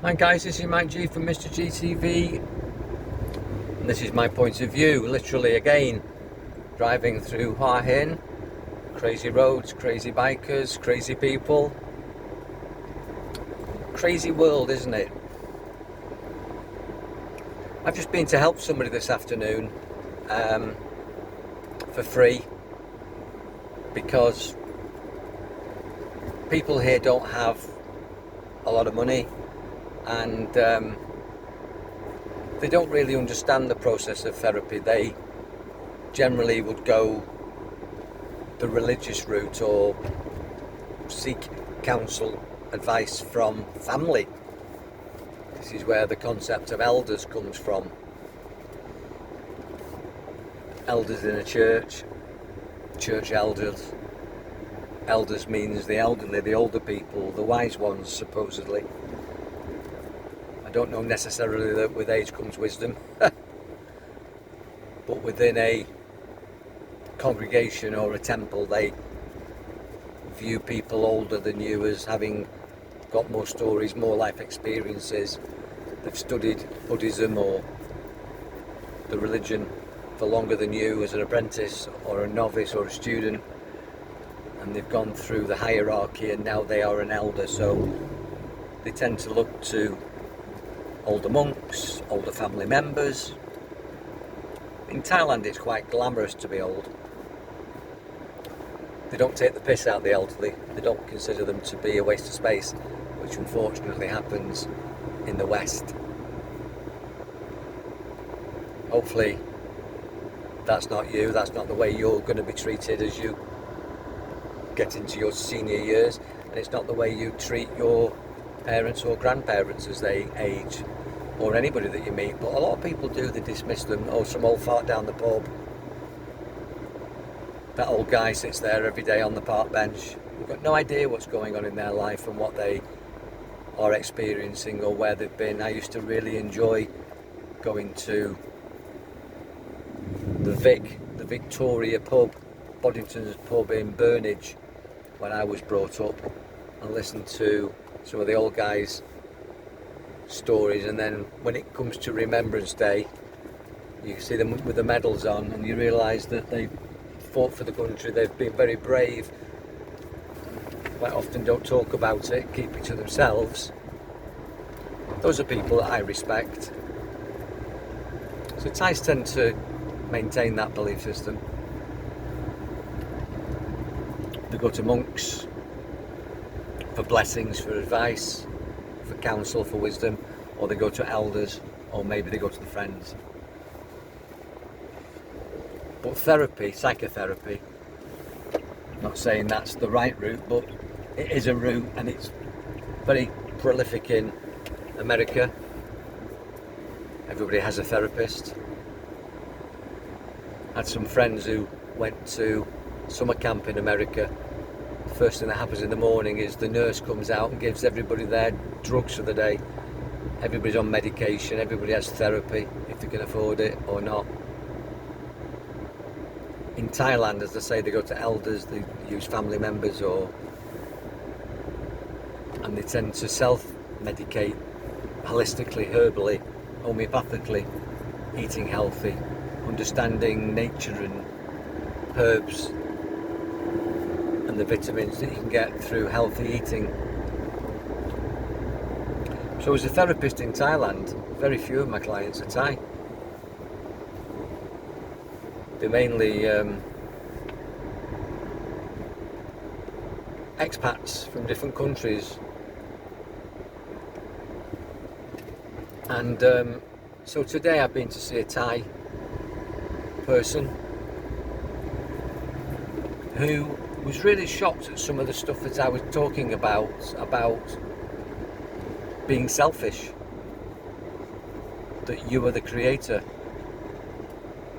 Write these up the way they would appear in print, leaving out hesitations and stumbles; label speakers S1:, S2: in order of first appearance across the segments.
S1: Hi guys, this is Mike G from Mr. GTV. And this is my point of view, literally again, driving through Hua Hin. Crazy roads, crazy bikers, crazy people. Crazy world, isn't it? I've just been to help somebody this afternoon for free because people here don't have a lot of money and they don't really understand the process of therapy. They generally would go the religious route or seek counsel, advice from family. This is where the concept of elders comes from. Elders in a church, church elders. Elders means the elderly, the older people, the wise ones supposedly. I don't know necessarily that with age comes wisdom, but within a congregation or a temple they view people older than you as having got more stories, more life experiences. They've studied Buddhism or the religion for longer than you as an apprentice or a novice or a student, and they've gone through the hierarchy and now they are an elder, so they tend to look to older monks, older family members. In Thailand it's quite glamorous to be old. They don't take the piss out of the elderly, they don't consider them to be a waste of space, which unfortunately happens in the West. Hopefully that's not you, that's not the way you're going to be treated as you get into your senior years, and it's not the way you treat your parents or grandparents as they age, or anybody that you meet. But a lot of people do, they dismiss them. Oh, some old fart down the pub. That old guy sits there every day on the park bench. We've got no idea what's going on in their life and what they are experiencing or where they've been. I used to really enjoy going to the Victoria pub, Boddington's pub in Burnage, when I was brought up, and listen to some of the old guys' stories. And then when it comes to Remembrance Day, you see them with the medals on and you realise that they fought for the country, they've been very brave. Quite often don't talk about it, keep it to themselves. Those are people that I respect. So Thais tend to maintain that belief system. They go to monks for blessings, for advice, for counsel, for wisdom, or they go to elders, or maybe they go to the friends. But therapy, psychotherapy, I'm not saying that's the right route, but it is a route, and it's very prolific in America. Everybody has a therapist. I had some friends who went to summer camp in America. The first thing that happens in the morning is the nurse comes out and gives everybody their drugs for the day. Everybody's on medication, everybody has therapy if they can afford it or not. In Thailand, as I say, they go to elders, they use family members, and they tend to self-medicate holistically, herbally, homeopathically, eating healthy, understanding nature and herbs and the vitamins that you can get through healthy eating. So as a therapist in Thailand, very few of my clients are Thai. They're mainly expats from different countries. And so today I've been to see a Thai person who was really shocked at some of the stuff that I was talking about being selfish, that you are the creator,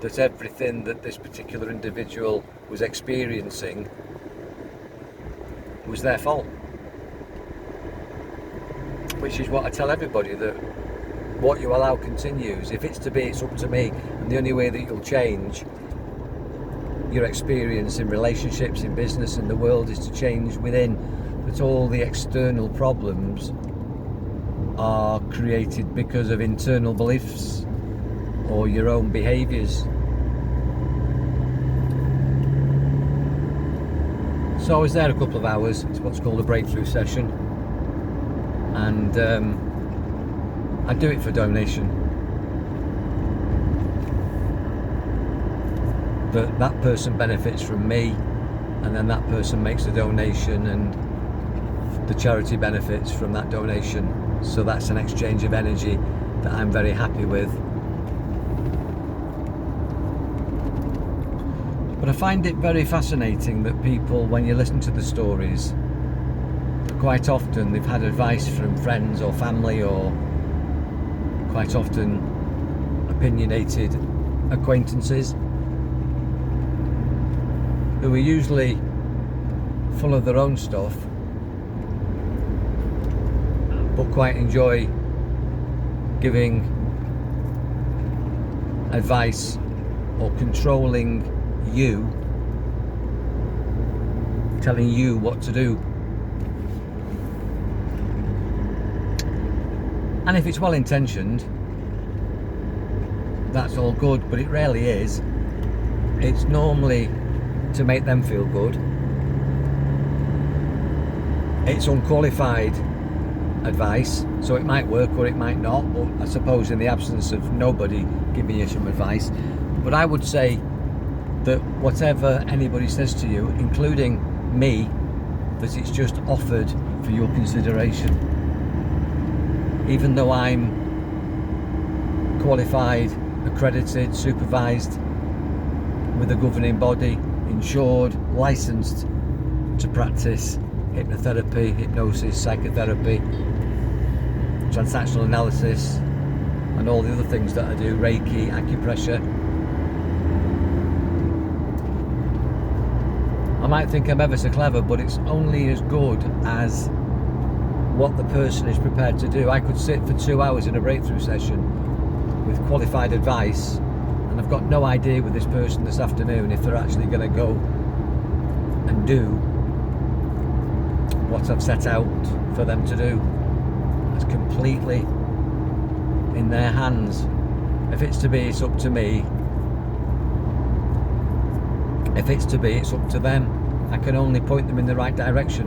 S1: that everything that this particular individual was experiencing was their fault. Which is what I tell everybody, that what you allow continues. If it's to be, it's up to me, and the only way that you'll change your experience in relationships, in business, in the world is to change within. That all the external problems are created because of internal beliefs or your own behaviours. So I was there a couple of hours. It's what's called a breakthrough session, and I do it for donation. But that person benefits from me, and then that person makes a donation, and the charity benefits from that donation. So that's an exchange of energy that I'm very happy with. But I find it very fascinating that people, when you listen to the stories, quite often they've had advice from friends or family, or quite often opinionated acquaintances who are usually full of their own stuff, but quite enjoy giving advice or controlling you, telling you what to do. And if it's well intentioned, that's all good, but it rarely is. It's normally to make them feel good. It's unqualified advice, so it might work or it might not, but I suppose in the absence of nobody giving you some advice. But I would say that whatever anybody says to you, including me, that it's just offered for your consideration. Even though I'm qualified, accredited, supervised with a governing body, insured, licensed to practice hypnotherapy, hypnosis, psychotherapy, transactional analysis, and all the other things that I do, Reiki, acupressure. I might think I'm ever so clever, but it's only as good as what the person is prepared to do. I could sit for 2 hours in a breakthrough session with qualified advice, and I've got no idea with this person this afternoon if they're actually going to go and do what I've set out for them to do. It's completely in their hands. If it's to be, it's up to me. If it's to be, it's up to them. I can only point them in the right direction.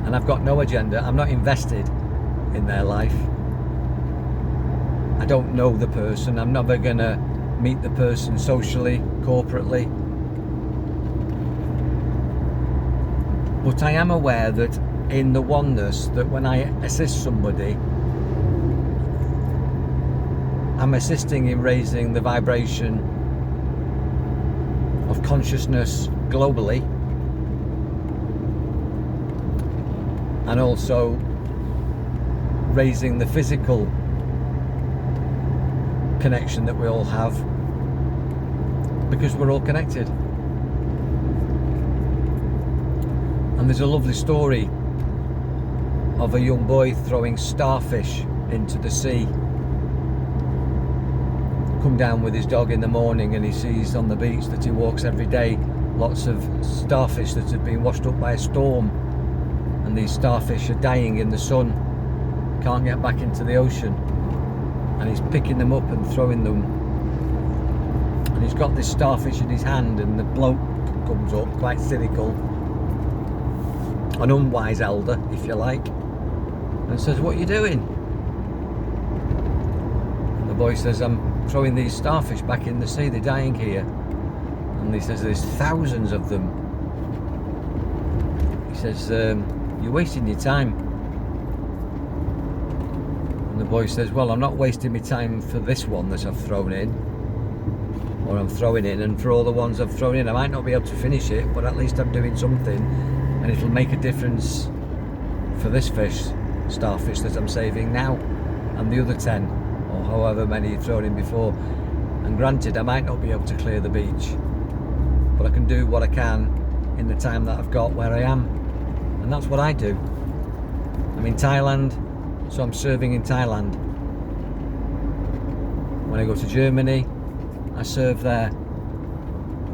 S1: And I've got no agenda. I'm not invested in their life. I don't know the person. I'm never going to meet the person socially, corporately. But I am aware that in the oneness, that when I assist somebody, I'm assisting in raising the vibration of consciousness globally, and also raising the physical connection that we all have, because we're all connected. And there's a lovely story of a young boy throwing starfish into the sea. Come down with his dog in the morning, and he sees on the beach that he walks every day lots of starfish that have been washed up by a storm, and these starfish are dying in the sun, can't get back into the ocean, and he's picking them up and throwing them, and he's got this starfish in his hand, and the bloke comes up, quite cynical, an unwise elder if you like, and says, "What are you doing?" And the boy says, "I'm throwing these starfish back in the sea, they're dying here." And he says, "There's thousands of them." He says, "You're wasting your time." And the boy says, "Well, I'm not wasting my time for this one that I've thrown in, or I'm throwing in, and for all the ones I've thrown in. I might not be able to finish it, but at least I'm doing something, and it'll make a difference for this starfish that I'm saving now, and the other 10, or however many you've thrown in before. And granted, I might not be able to clear the beach, but I can do what I can in the time that I've got where I am." And that's what I do. I'm in Thailand, so I'm serving in Thailand. When I go to Germany, I serve there.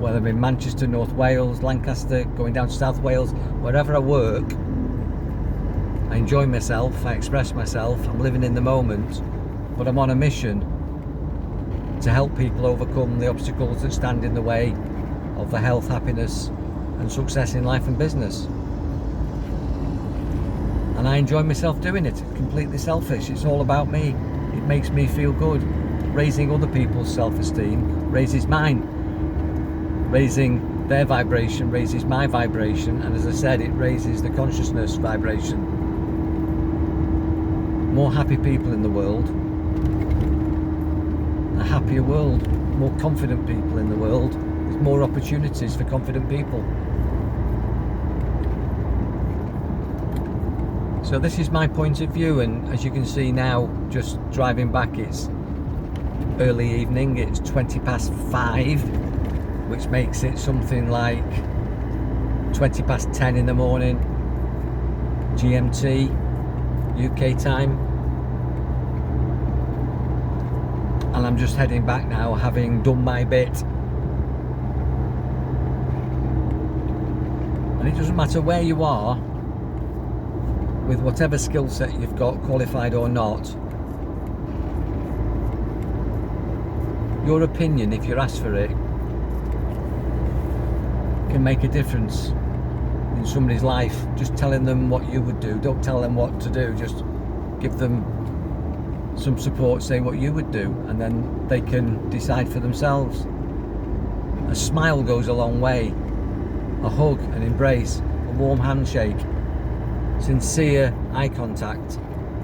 S1: Whether I'm in Manchester, North Wales, Lancaster, going down to South Wales, wherever I work, I enjoy myself, I express myself, I'm living in the moment, but I'm on a mission to help people overcome the obstacles that stand in the way of the health, happiness and success in life and business. And I enjoy myself doing it. It's completely selfish. It's all about me. It makes me feel good. Raising other people's self-esteem raises mine. Raising their vibration raises my vibration, and as I said, it raises the consciousness vibration. More happy people in the world, a happier world, more confident people in the world, with more opportunities for confident people. So this is my point of view, and as you can see now, just driving back, it's early evening, it's 5:20, which makes it something like 10:20 in the morning, GMT, UK time. And I'm just heading back now, having done my bit. And it doesn't matter where you are, with whatever skill set you've got, qualified or not, your opinion, if you're asked for it, can make a difference in somebody's life. Just telling them what you would do. Don't tell them what to do, just give them some support, say what you would do, and then they can decide for themselves. A smile goes a long way. A hug, an embrace, a warm handshake, sincere eye contact,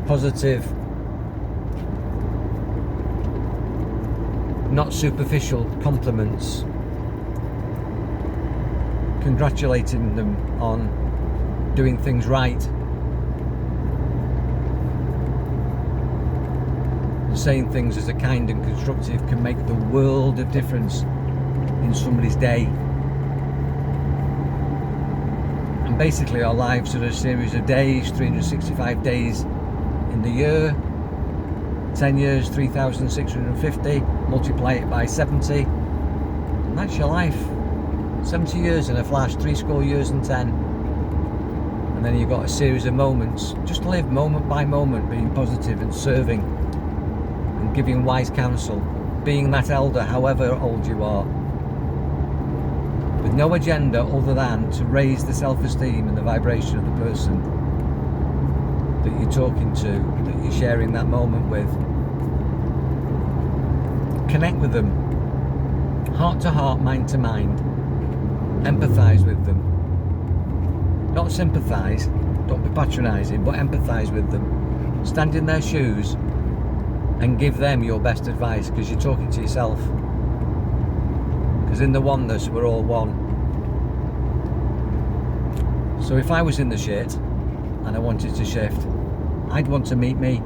S1: positive, not superficial compliments, congratulating them on doing things right, and saying things as a kind and constructive can make the world of difference in somebody's day. And basically our lives are a series of days, 365 days in the year, 10 years, 3,650, multiply it by 70, and that's your life. 70 years in a flash, 70 years and 10. And then you've got a series of moments. Just live moment by moment, being positive and serving and giving wise counsel, being that elder, however old you are, with no agenda other than to raise the self-esteem and the vibration of the person that you're talking to, that you're sharing that moment with. Connect with them, heart to heart, mind to mind. Empathise with them. Not sympathise, don't be patronising, but empathise with them. Stand in their shoes and give them your best advice, because you're talking to yourself. Because in the oneness, we're all one. So if I was in the shit and I wanted to shift, I'd want to meet me.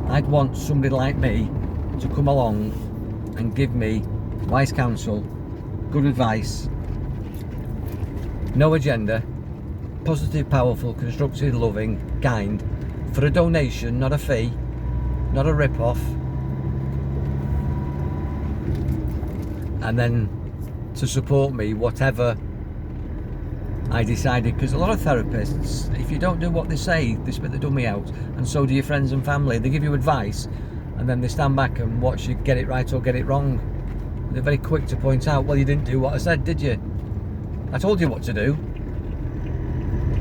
S1: I'd want somebody like me to come along and give me wise counsel, good advice, no agenda, positive, powerful, constructive, loving, kind, for a donation, not a fee, not a rip-off. And then to support me, whatever I decided, because a lot of therapists, if you don't do what they say, they spit the dummy out, and so do your friends and family. They give you advice, and then they stand back and watch you get it right or get it wrong. They're very quick to point out, well, you didn't do what I said, did you? I told you what to do.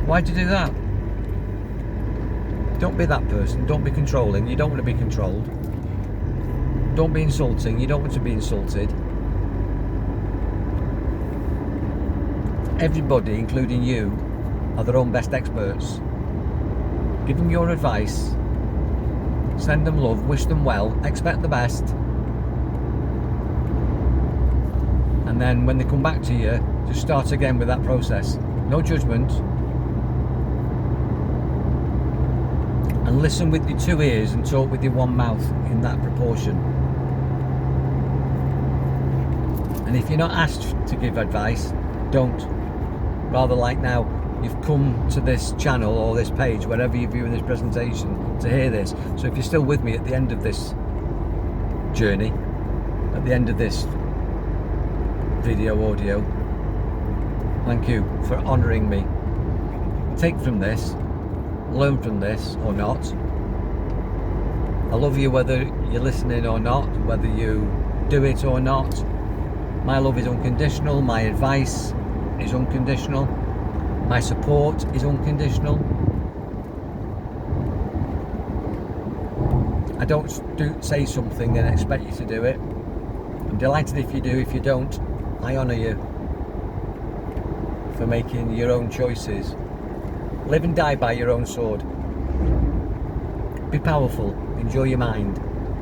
S1: Why'd you do that? Don't be that person. Don't be controlling. You don't want to be controlled. Don't be insulting. You don't want to be insulted. Everybody, including you, are their own best experts. Give them your advice. Send them love. Wish them well. Expect the best. And then when they come back to you, just start again with that process. No judgment. And listen with your two ears and talk with your one mouth in that proportion. And if you're not asked to give advice, don't. Rather, like now, you've come to this channel or this page, wherever you're viewing this presentation, to hear this. So if you're still with me at the end of this journey, at the end of this video audio, thank you for honouring me. Take from this learn from this or not. I love you whether you're listening or not, whether you do it or not. My love is unconditional, my advice is unconditional, my support is unconditional. I don't say something and expect you to do it. I'm delighted if you do. If you don't, I honour you for making your own choices. Live and die by your own sword. Be powerful, enjoy your mind.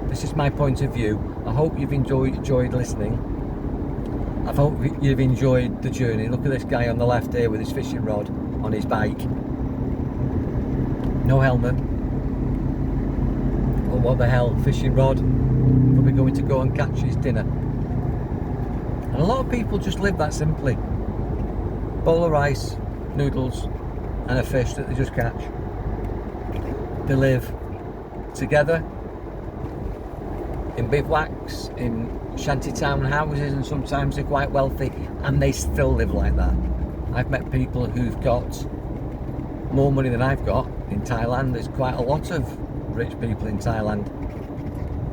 S1: This is my point of view. I hope you've enjoyed listening. I hope you've enjoyed the journey. Look at this guy on the left here with his fishing rod on his bike. No helmet. Oh, what the hell, fishing rod. Probably going to go and catch his dinner. And a lot of people just live that simply. Bowl of rice, noodles, and a fish that they just catch. They live together in bivouacs, in shantytown houses, and sometimes they're quite wealthy and they still live like that. I've met people who've got more money than I've got in Thailand. There's quite a lot of rich people in Thailand.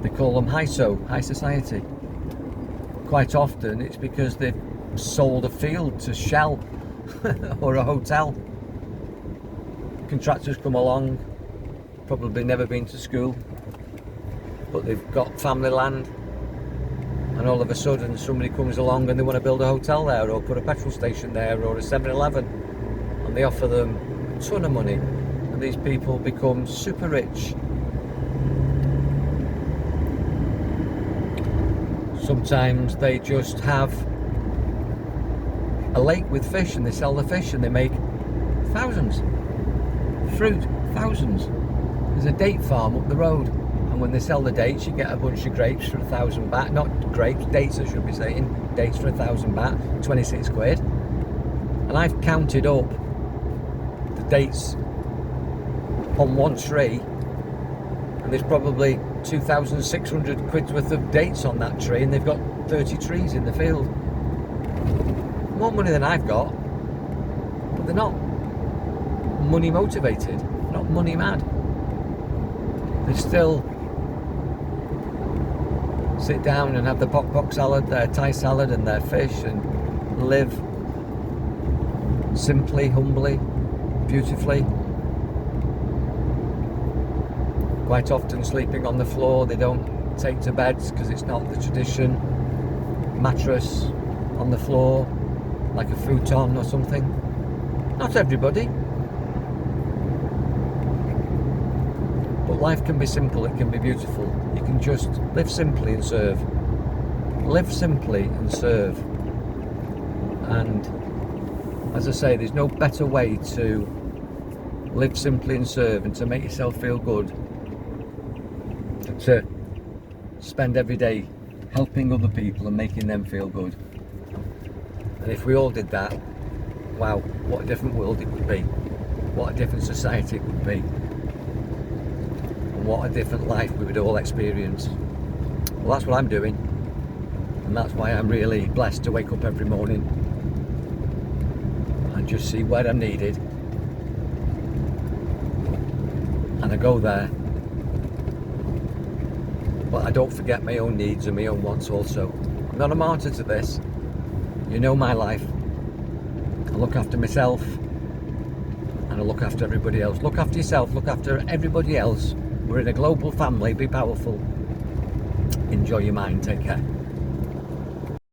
S1: They call them high society. Quite often it's because they've sold a field to Shell or a hotel. Contractors come along, probably never been to school, but they've got family land, and all of a sudden somebody comes along and they want to build a hotel there or put a petrol station there or a 7-Eleven, and they offer them a ton of money, and these people become super rich. Sometimes they just have a lake with fish and they sell the fish and they make thousands. Fruit, thousands. There's a date farm up the road, and when they sell the dates you get a bunch of grapes for 1,000 baht. Not grapes, dates I should be saying. Dates for 1,000 baht, 26 quid. And I've counted up the dates on one tree, and there's probably 2,600 quid worth of dates on that tree, and they've got 30 trees in the field. More money than I've got, but they're not money motivated, not money mad. They still sit down and have the pok salad, their Thai salad and their fish, and live simply, humbly, beautifully. Quite often sleeping on the floor. They don't take to beds because it's not the tradition. Mattress on the floor, like a futon or something. Not everybody. But life can be simple, it can be beautiful. You can just live simply and serve. Live simply and serve. And as I say, there's no better way to live simply and serve and to make yourself feel good than to spend every day helping other people and making them feel good. And if we all did that, wow, what a different world it would be. What a different society it would be. And what a different life we would all experience. Well, that's what I'm doing. And that's why I'm really blessed to wake up every morning and just see where I'm needed. And I go there. But I don't forget my own needs and my own wants also. I'm not a martyr to this. You know my life. I look after myself and I look after everybody else. Look after yourself, look after everybody else. We're in a global family. Be powerful. Enjoy your mind. Take care.